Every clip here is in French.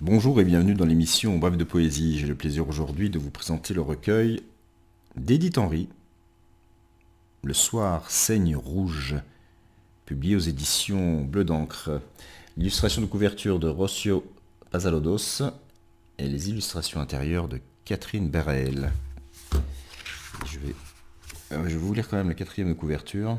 Bonjour et bienvenue dans l'émission Bref de Poésie. J'ai le plaisir aujourd'hui de vous présenter le recueil d'Édith Henry, Le soir saigne rouge, publié aux éditions Bleu d'encre. L'illustration de couverture de Rocio Pazalodos et les illustrations intérieures de Catherine Berrel. Je vais vous lire quand même la quatrième de couverture.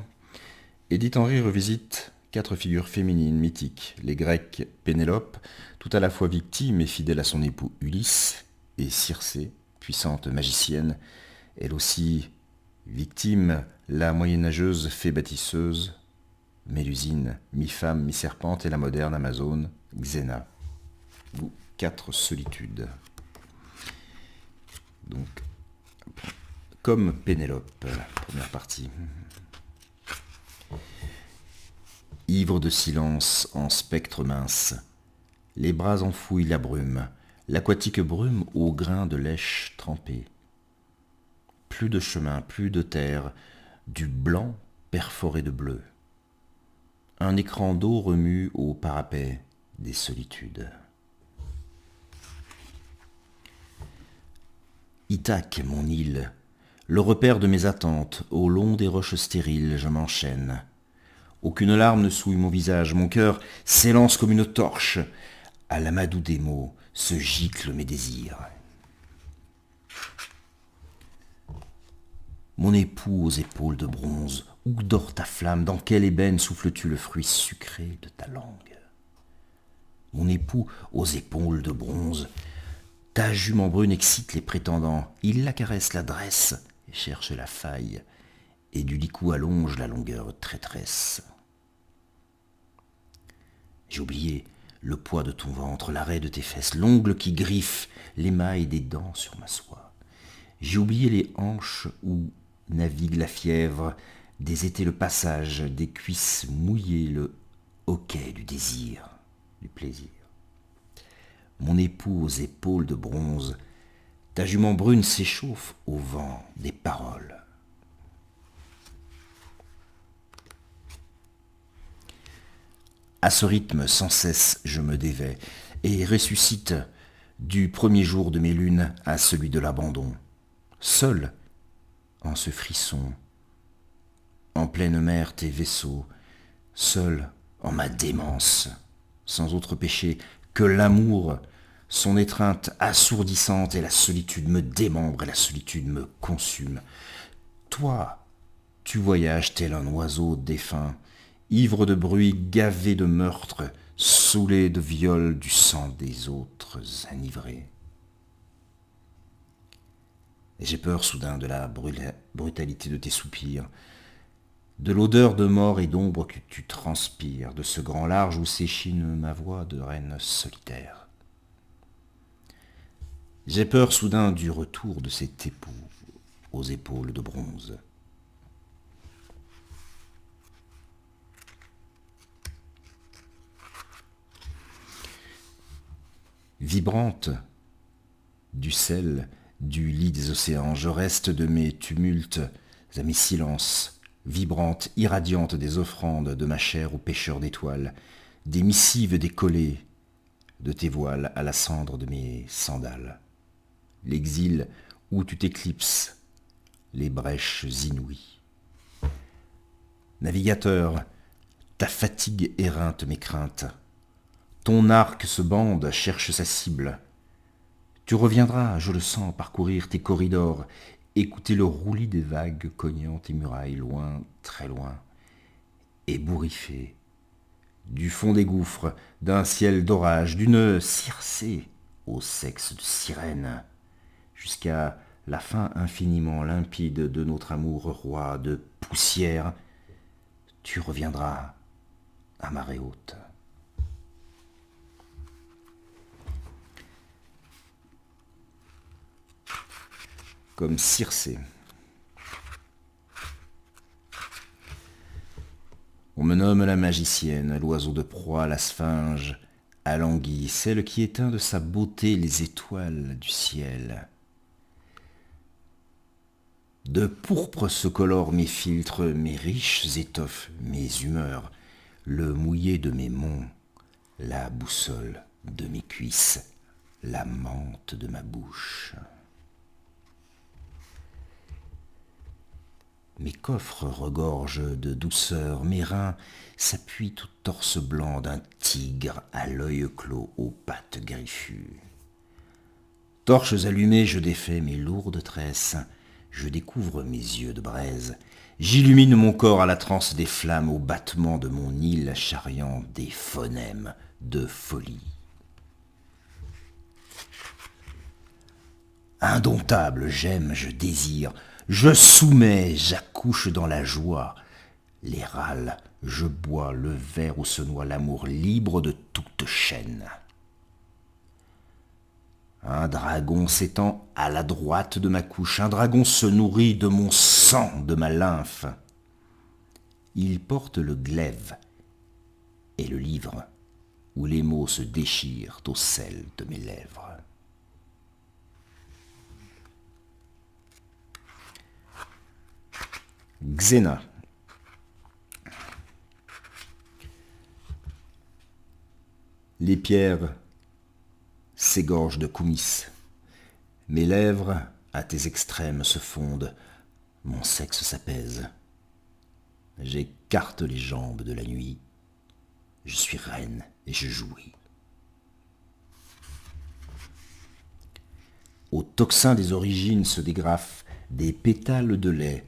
Édith Henry revisite 4 figures féminines mythiques. Les Grecques Pénélope, tout à la fois victime et fidèle à son époux Ulysse, et Circé, puissante magicienne, elle aussi victime, la moyenâgeuse fée bâtisseuse, Mélusine, mi-femme, mi-serpente, et la moderne Amazone, Xéna. Ou 4 solitudes. Donc, comme Pénélope, première partie. Ivre de silence en spectre mince, les bras enfouillent la brume, l'aquatique brume au grain de lèche trempé. Plus de chemin, plus de terre, du blanc perforé de bleu. Un écran d'eau remue au parapet des solitudes. Ithaque, mon île, le repère de mes attentes, au long des roches stériles, je m'enchaîne. Aucune larme ne souille mon visage, mon cœur s'élance comme une torche. À l'amadou des mots se giclent mes désirs. Mon époux aux épaules de bronze, où dort ta flamme, dans quelle ébène souffles-tu le fruit sucré de ta langue? Mon époux aux épaules de bronze, ta jument brune excite les prétendants, il la caresse, la dresse, et cherche la faille, et du licou allonge la longueur traîtresse. J'ai oublié le poids de ton ventre, l'arrêt de tes fesses, l'ongle qui griffe l'émail des dents sur ma soie. J'ai oublié les hanches où navigue la fièvre, des étés le passage, des cuisses mouillées le hoquet du désir, du plaisir. Mon époux aux épaules de bronze, ta jument brune s'échauffe au vent des paroles. À ce rythme sans cesse je me dévais et ressuscite du premier jour de mes lunes à celui de l'abandon. Seul, en ce frisson, en pleine mer tes vaisseaux, seul en ma démence, sans autre péché que l'amour, son étreinte assourdissante, et la solitude me démembre et la solitude me consume. Toi, tu voyages tel un oiseau défunt, ivre de bruit, gavé de meurtre, saoulé de viol du sang des autres enivrés. Et j'ai peur soudain de la brutalité de tes soupirs, de l'odeur de mort et d'ombre que tu transpires, de ce grand large où s'échine ma voix de reine solitaire. J'ai peur soudain du retour de cet époux aux épaules de bronze. Vibrante du sel, du lit des océans, je reste de mes tumultes à mes silences, vibrante, irradiante des offrandes de ma chair aux pêcheurs d'étoiles, des missives décollées de tes voiles à la cendre de mes sandales. L'exil où tu t'éclipses, les brèches inouïes. Navigateur, ta fatigue éreinte mes craintes. Ton arc se bande, cherche sa cible. Tu reviendras, je le sens, parcourir tes corridors, écouter le roulis des vagues cognant tes murailles loin, très loin, ébouriffé, du fond des gouffres, d'un ciel d'orage, d'une Circé au sexe de sirène, jusqu'à la fin infiniment limpide de notre amour roi de poussière, tu reviendras à marée haute. Comme Circé. On me nomme la magicienne, l'oiseau de proie, la sphinge, à l'anguille, celle qui éteint de sa beauté les étoiles du ciel. De pourpre se colorent mes filtres, mes riches étoffes, mes humeurs, le mouillé de mes monts, la boussole de mes cuisses, la menthe de ma bouche. Mes coffres regorgent de douceur, mes reins s'appuient au torse blanc d'un tigre à l'œil clos, aux pattes griffues. Torches allumées, je défais mes lourdes tresses, je découvre mes yeux de braise, j'illumine mon corps à la transe des flammes, au battement de mon île charriant des phonèmes de folie. Indomptable, j'aime, je désire, je soumets, j'accouche dans la joie. Les râles, je bois le verre où se noie l'amour libre de toute chaîne. Un dragon s'étend à la droite de ma couche, un dragon se nourrit de mon sang, de ma lymphe. Il porte le glaive et le livre, où les mots se déchirent au sel de mes lèvres. Xéna. Les pierres s'égorgent de coumisse. Mes lèvres, à tes extrêmes, se fondent. Mon sexe s'apaise. J'écarte les jambes de la nuit. Je suis reine et je jouis. Au tocsin des origines se dégrafent des pétales de lait.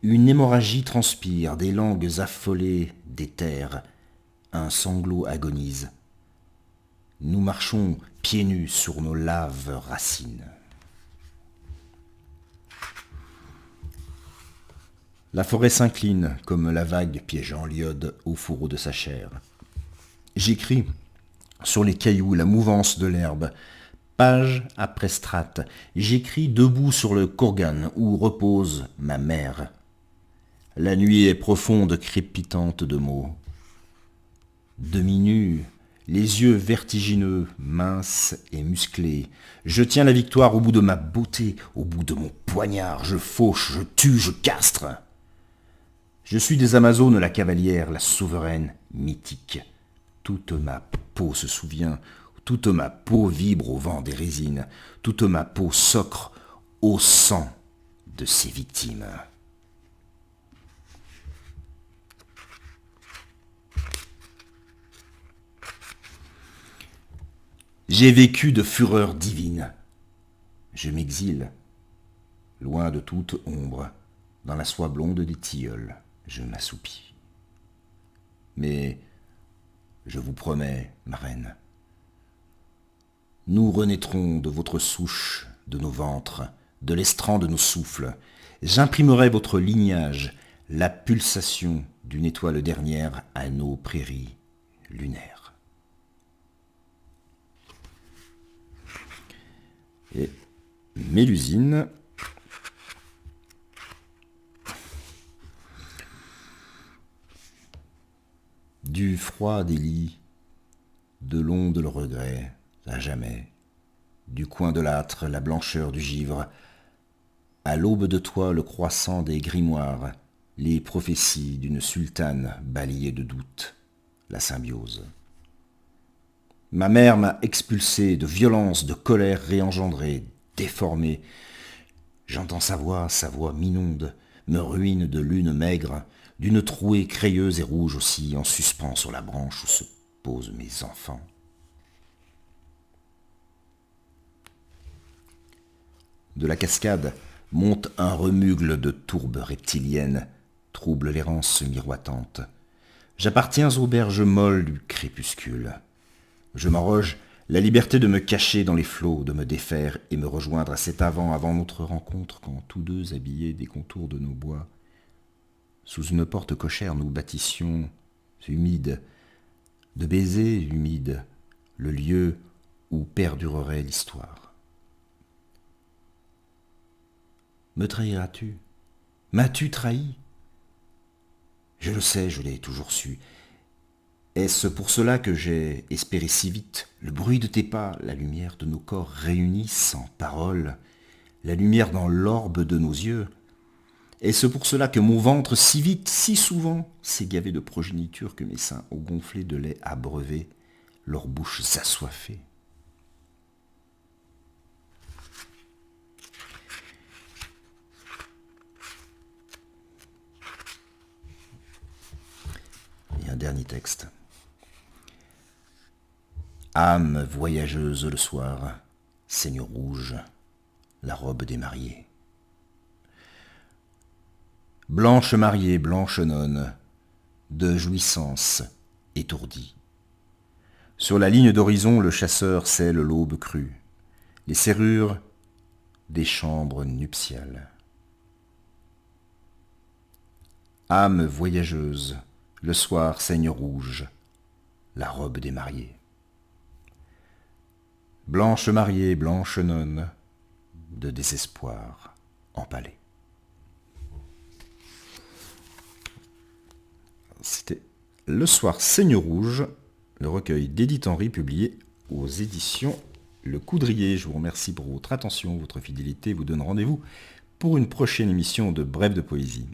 Une hémorragie transpire, des langues affolées d'éther. Un sanglot agonise. Nous marchons pieds nus sur nos laves racines. La forêt s'incline comme la vague piégeant l'iode au fourreau de sa chair. J'écris sur les cailloux la mouvance de l'herbe, page après strate. J'écris debout sur le Kurgan où repose ma mère. La nuit est profonde, crépitante de mots. Demi-nu, les yeux vertigineux, minces et musclés. Je tiens la victoire au bout de ma beauté, au bout de mon poignard. Je fauche, je tue, je castre. Je suis des Amazones la cavalière, la souveraine mythique. Toute ma peau se souvient, toute ma peau vibre au vent des résines, toute ma peau s'ocre au sang de ses victimes. J'ai vécu de fureur divine. Je m'exile, loin de toute ombre, dans la soie blonde des tilleuls, je m'assoupis. Mais je vous promets, ma reine, nous renaîtrons de votre souche, de nos ventres, de l'estran de nos souffles. J'imprimerai votre lignage, la pulsation d'une étoile dernière à nos prairies lunaires. Et Mélusine, du froid des lits, de l'onde le regret, à jamais, du coin de l'âtre, la blancheur du givre, à l'aube de toi le croissant des grimoires, les prophéties d'une sultane balayées de doute, la symbiose. Ma mère m'a expulsé de violence, de colère réengendrée, déformée. J'entends sa voix m'inonde, me ruine de lune maigre, d'une trouée crayeuse et rouge aussi, en suspens sur la branche où se posent mes enfants. De la cascade monte un remugle de tourbes reptiliennes, trouble l'errance miroitante. J'appartiens aux berges molles du crépuscule. Je m'arroge la liberté de me cacher dans les flots, de me défaire et me rejoindre à cet avant notre rencontre, quand tous deux habillés des contours de nos bois, sous une porte cochère nous bâtissions, humides, de baisers humides, le lieu où perdurerait l'histoire. Me trahiras-tu? M'as-tu trahi? Je le sais, je l'ai toujours su. Est-ce pour cela que j'ai espéré si vite le bruit de tes pas, la lumière de nos corps réunis sans parole, la lumière dans l'orbe de nos yeux? Est-ce pour cela que mon ventre si vite, si souvent, s'est gavé de progéniture, que mes seins ont gonflé de lait abreuvé, leurs bouches assoiffées. Et un dernier texte. Âme voyageuse le soir, saigne rouge, la robe des mariés. Blanche mariée, blanche nonne, de jouissance étourdie. Sur la ligne d'horizon, le chasseur scelle l'aube crue, les serrures des chambres nuptiales. Âme voyageuse, le soir saigne rouge, la robe des mariés. Blanche mariée, blanche nonne, de désespoir empalée. C'était Le soir saigne rouge, le recueil d'Édith Henry publié aux éditions Le Coudrier. Je vous remercie pour votre attention, votre fidélité. Je vous donne rendez-vous pour une prochaine émission de Brèves de Poésie.